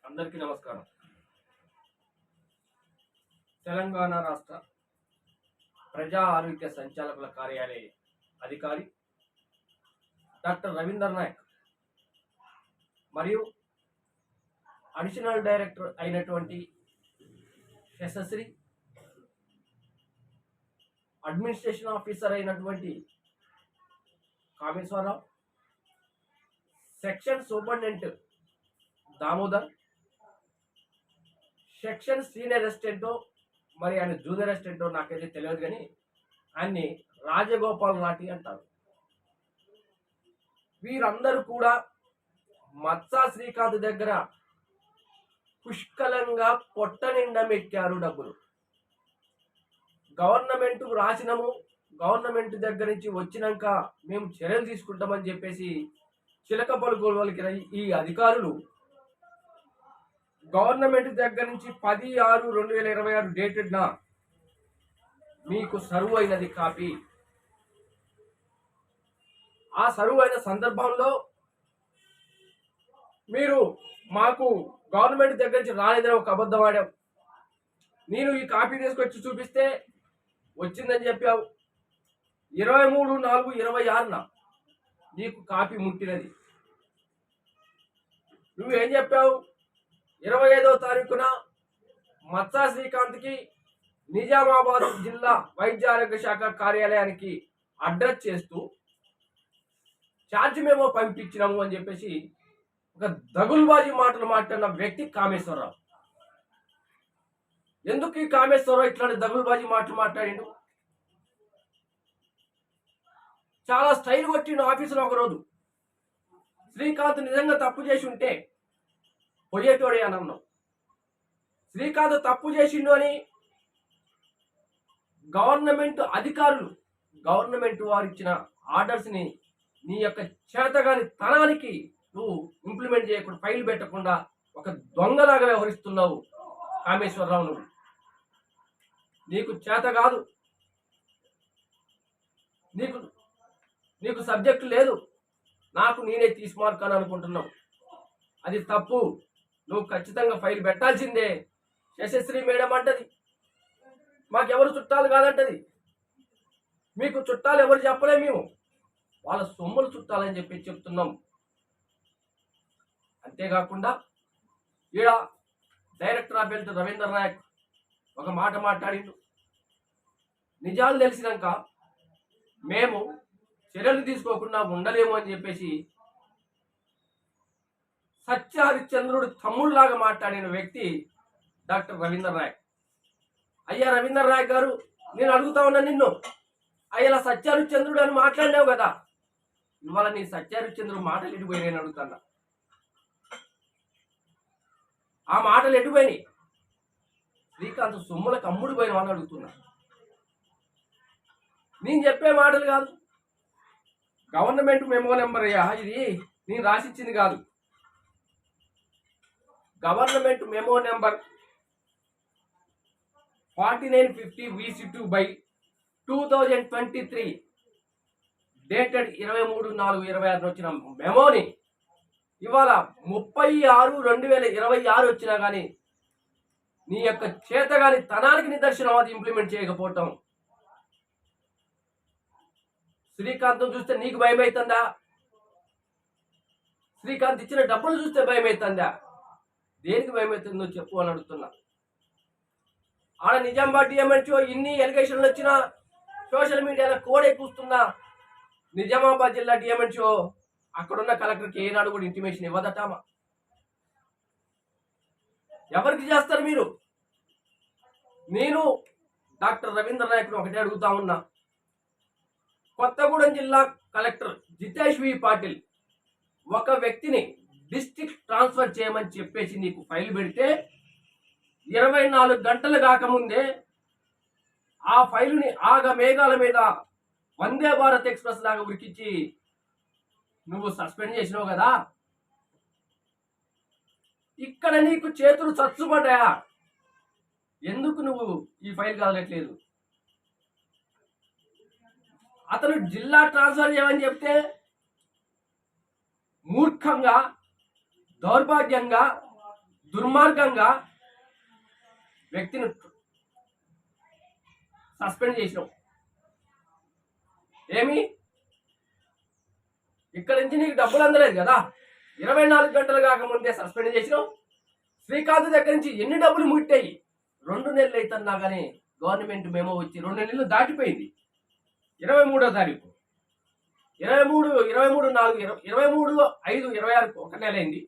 అందరికీ నమస్కారం. తెలంగాణ రాష్ట్ర ప్రజా ఆరోగ్య సంచాలకుల కార్యాలయ అధికారి డాక్టర్ రవీందర్ నాయక్ మరియు అడిషనల్ డైరెక్టర్ అయినటువంటి శశశ్రీ, అడ్మినిస్ట్రేషన్ ఆఫీసర్ అయినటువంటి Kameswararao, section superintendent Damodar, section senior అసిస్టెంటో మరి ఆయన జూనియర్ అసిస్టెంటో నాకైతే తెలియదు, కానీ ఆయన్ని రాజగోపాల్ నాటి అంటారు. వీరందరూ కూడా మత్సా శ్రీకాంత్ దగ్గర పుష్కలంగా పొట్ట నిండా మెక్కారు డబ్బులు. గవర్నమెంట్ రాసినము, గవర్నమెంట్ దగ్గర నుంచి వచ్చినాక మేము చర్యలు తీసుకుంటామని చెప్పేసి చిలక పలుకుల వాళ్ళకి ఈ అధికారులు గవర్నమెంట్ దగ్గర నుంచి 10/6/2026 డేటెడ్న మీకు సర్వ్ అయినది కాపీ. ఆ సర్వ్ అయిన సందర్భంలో మీరు మాకు గవర్నమెంట్ దగ్గర నుంచి రాలేదని ఒక అబద్ధం ఆడావు. నేను ఈ కాపీ తీసుకొచ్చి చూపిస్తే వచ్చిందని చెప్పావు. 23/4/26 నీకు కాపీ ముట్టినది. నువ్వేం చెప్పావు? 25వ తారీఖున మత్సా శ్రీకాంత్కి నిజామాబాద్ జిల్లా వైద్య ఆరోగ్య శాఖ కార్యాలయానికి అడ్రస్ చేస్తూ ఛార్జ్ మేము పంపించినాము అని చెప్పేసి ఒక దగుల్బాజీ మాటలు మాట్లాడిన వ్యక్తి కామేశ్వరరావు. ఎందుకు ఈ కామేశ్వరరావు ఇట్లాంటి దగుల్బాజీ మాటలు మాట్లాడిండు? చాలా స్టైల్ కొట్టిండు ఆఫీసులో. ఒకరోజు శ్రీకాంత్ నిజంగా తప్పు చేసి ఉంటే పోయేటోడే అని అన్నావు. శ్రీకాంత్ తప్పు చేసిండు అని గవర్నమెంట్ అధికారులు, గవర్నమెంట్ వారు ఇచ్చిన ఆర్డర్స్ని నీ యొక్క చేతగాని తనానికి నువ్వు ఇంప్లిమెంట్ చేయకుండా, ఫైల్ పెట్టకుండా ఒక దొంగలాగా వ్యవహరిస్తున్నావు కామేశ్వరరావు. నువ్వు నీకు చేత కాదు, నీకు సబ్జెక్టు లేదు, నాకు నేనే తీసుమార్కాను అనుకుంటున్నావు. అది తప్పు. నువ్వు ఖచ్చితంగా ఫైల్ పెట్టాల్సిందే. శశశ్రీ మేడం అంటది మాకెవరు చుట్టాలు కాదంటది. మీకు చుట్టాలు ఎవరు చెప్పలే, మేము వాళ్ళ సొమ్ములు చుట్టాలని చెప్పి చెప్తున్నాం. అంతేకాకుండా ఈడ director of health Ravinder Nayak ఒక మాట మాట్లాడిండు. నిజాలు తెలిసినాక మేము చర్యలు తీసుకోకుండా ఉండలేము అని చెప్పేసి సత్యహరిశ్చంద్రుడు తమ్ముళ్లాగా మాట్లాడిన వ్యక్తి డాక్టర్ రవీందర్ నాయక్. అయ్యా రవీందర్ నాయక్ గారు, నేను అడుగుతా ఉన్నా నిన్ను, అయ్యా సత్యహరిశ్చంద్రుడు అని మాట్లాడినావు కదా, ఇవాళ నీ సత్యహరిశ్చంద్రుడు మాటలు ఎటుపోయినాయని అడుగుతున్నా. ఆ మాటలు ఎటుపోయినాయి? శ్రీకాంత్ సొమ్ములకు అమ్ముడు పోయినా అని అడుగుతున్నా. నేను చెప్పే మాటలు కాదు, గవర్నమెంట్ మెమో నెంబర్ అయ్యా, ఇది నేను రాసిచ్చింది కాదు. గవర్నమెంట్ మెమో నెంబర్ 4950/2023 డేటెడ్ 23/4/26 వచ్చిన మెమోని ఇవాళ 30/6/2026 వచ్చినా కానీ నీ యొక్క చేతగాని తనానికి నిదర్శనం. అది ఇంప్లిమెంట్ చేయకపోవటం. శ్రీకాంత్ చూస్తే నీకు భయం అవుతుందా? శ్రీకాంత్ ఇచ్చిన డబ్బులు చూస్తే భయం అవుతుందా? దేనికి భయం అవుతుందో చెప్పు అని అడుగుతున్నా. ఆడ నిజామాబాద్ డిఎంహెచ్ఓ ఇన్ని ఎలిగేషన్లు వచ్చినా సోషల్ మీడియాలో కోడే కూస్తున్నా నిజామాబాద్ జిల్లా డిఎంహెచ్ఓ అక్కడున్న కలెక్టర్కి ఏనాడు కూడా ఇంటిమేషన్ ఇవ్వదటామా? ఎవరికి చేస్తారు మీరు? నేను డాక్టర్ రవీంద్ర నాయకుడు ఒకటే అడుగుతా ఉన్నా. కొత్తగూడెం జిల్లా కలెక్టర్ జితేష్ వి పాటిల్ ఒక వ్యక్తిని డిస్ట్రిక్ట్ ట్రాన్స్ఫర్ చేయమని చెప్పేసి నీకు ఫైల్ పెడితే 24 గంటలు కాకముందే ఆ ఫైలుని మేఘాల మీద వందే భారత్ ఎక్స్ప్రెస్ లాగా ఉరికించి నువ్వు సస్పెండ్ చేసినావు కదా. ఇక్కడ నీకు చేతులు చచ్చుపడ్డాయా? ఎందుకు నువ్వు ఈ ఫైల్ కదలట్లేదు? అతను జిల్లా ట్రాన్స్ఫర్ చేయమని చెప్తే మూర్ఖంగా, దౌర్భాగ్యంగా, దుర్మార్గంగా వ్యక్తిని సస్పెండ్ చేసినావు. ఏమి ఇక్కడ నుంచి నీకు డబ్బులు అందలేదు కదా, 24 గంటలు కాకముందే సస్పెండ్ చేసినావు. శ్రీకాంత్ దగ్గర నుంచి ఎన్ని డబ్బులు ముట్టాయి? 2 నెలలు అవుతున్నా కానీ గవర్నమెంట్ మేమో వచ్చి 2 నెలలు దాటిపోయింది. 23వ తారీఖు 23/4/23/5/26 ఒక నెల అయింది.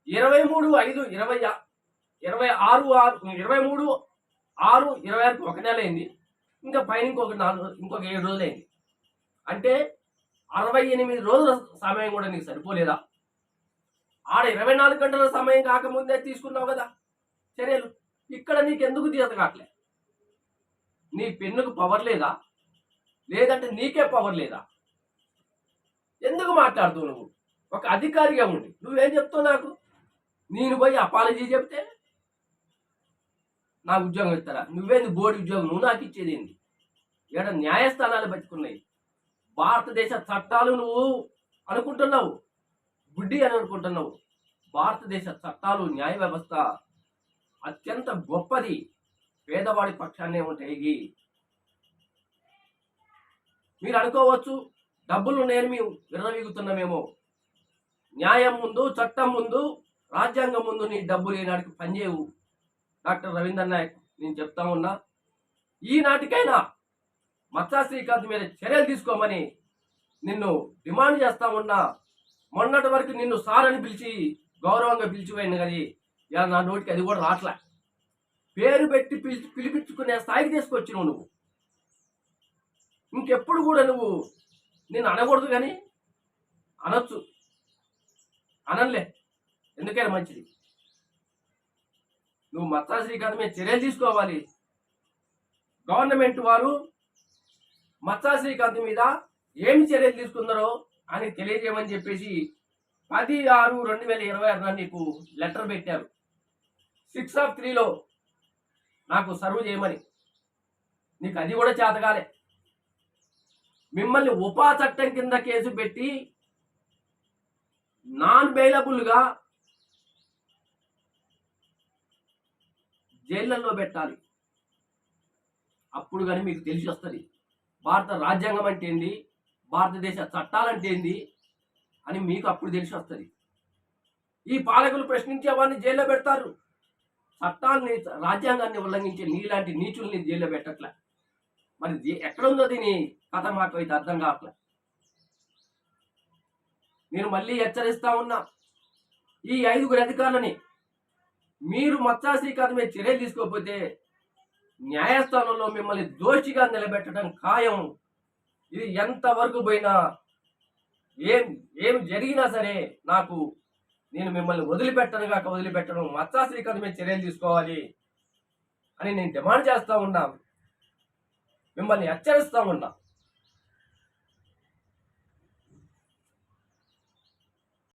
23/5/26 ఒక నెల అయింది. ఇంకా పైన ఇంకొక 7 రోజులు అయింది. అంటే 68 రోజుల సమయం కూడా నీకు సరిపోలేదా? ఆడ 24 గంటల సమయం కాకముందే తీసుకున్నావు కదా చర్యలు. ఇక్కడ నీకు ఎందుకు తీత కావట్లే? నీ పెన్నుకు పవర్ లేదా, లేదంటే నీకే పవర్ లేదా? ఎందుకు మాట్లాడుతావు నువ్వు? ఒక అధికారిగా ఉండి నువ్వేం చెప్తావు నాకు? నేను పోయి అపాలజీ చెప్తే నాకు ఉద్యోగం ఇస్తారా? నువ్వేంది బోర్డు ఉద్యోగం? నువ్వు నాకు ఇచ్చేది ఏంది? ఇక్కడ న్యాయస్థానాలు బతుకున్నాయి. భారతదేశ చట్టాలు నువ్వు అనుకుంటున్నావు, గుడ్డి అని అనుకుంటున్నావు. భారతదేశ చట్టాలు, న్యాయ వ్యవస్థ అత్యంత గొప్పది. పేదవాడి పక్షాన్నే ఉంటాయి. మీరు అనుకోవచ్చు డబ్బులు నేను మేము విర్రవీగుతున్నామేమో. న్యాయం ముందు, చట్టం ముందు, రాజ్యాంగం ముందు నీ డబ్బులు ఈనాటికి పనిచేయవు. డాక్టర్ రవీంద్ర నాయక్, నేను చెప్తా ఉన్నా, ఈనాటికైనా మత్సా శ్రీకాంత్ మీద చర్యలు తీసుకోమని నిన్ను డిమాండ్ చేస్తా ఉన్నా. మొన్నటి వరకు నిన్ను సార్ అని పిలిచి గౌరవంగా పిలిచిపోయింది కదా, ఇలా నా నోటికి అది కూడా రాట్లా. పేరు పెట్టి పిలిపించుకునే స్థాయికి తీసుకొచ్చినావు నువ్వు. ఇంకెప్పుడు కూడా నువ్వు నేను అనకూడదు కానీ అనొచ్చు, అనలే, ఎందుకైనా మంచిది. నువ్వు మత్సా శ్రీకాంత్ మీద చర్యలు తీసుకోవాలి. గవర్నమెంట్ వారు మత్సా శ్రీకాంత్ మీద ఏమి చర్యలు తీసుకున్నారో అని తెలియజేయమని చెప్పేసి 10/6/2026 నీకు లెటర్ పెట్టారు. 6/3లో నాకు సర్వ్ చేయమని. నీకు అది కూడా చేతగాలే. మిమ్మల్ని ఉపా చట్టం కింద కేసు పెట్టి నాన్ బెయిలబుల్గా జైళ్ళల్లో పెట్టాలి. అప్పుడు కానీ మీకు తెలిసి వస్తుంది భారత రాజ్యాంగం అంటే ఏంది, భారతదేశ చట్టాలంటే ఏంది అని మీకు అప్పుడు తెలిసి వస్తుంది. ఈ పాలకులు ప్రశ్నించే వాడిని జైల్లో పెడతారు. చట్టాన్ని, రాజ్యాంగాన్ని ఉల్లంఘించే నీలాంటి నీచుల్ని జైల్లో పెట్టట్లే. మరి ఎక్కడుందో దీని కథ మాకు అయితే అర్థం కావట్లే. నేను మళ్ళీ హెచ్చరిస్తా ఉన్నా, ఈ 5గురు అధికారులని మీరు మత్సా శ్రీకాంత్ మీద చర్యలు తీసుకోకపోతే న్యాయస్థానంలో మిమ్మల్ని దోషిగా నిలబెట్టడం ఖాయం. ఇది ఎంతవరకు పోయినా, ఏం జరిగినా సరే నేను మిమ్మల్ని వదిలిపెట్టను. మత్సా శ్రీకాంత్ మీద చర్యలు తీసుకోవాలి అని నేను డిమాండ్ చేస్తా ఉన్నా, మిమ్మల్ని హెచ్చరిస్తా ఉన్నా.